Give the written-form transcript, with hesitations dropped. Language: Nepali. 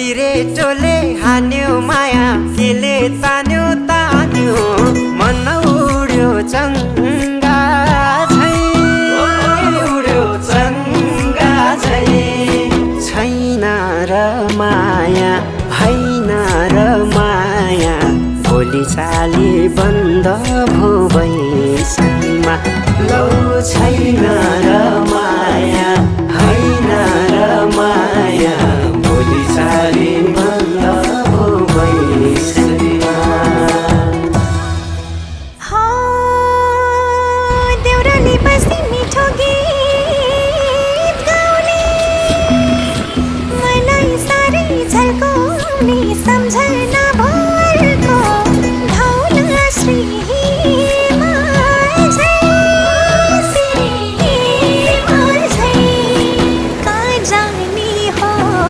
सिरेटोले हान्यो माया केले तान्यो तान्यो मन उड्यो चङ्गा झै उड्यो चङ्गा झै छैन र माया भएन र माया बोली चाली बन्द भो बैसैमा लौ छैन र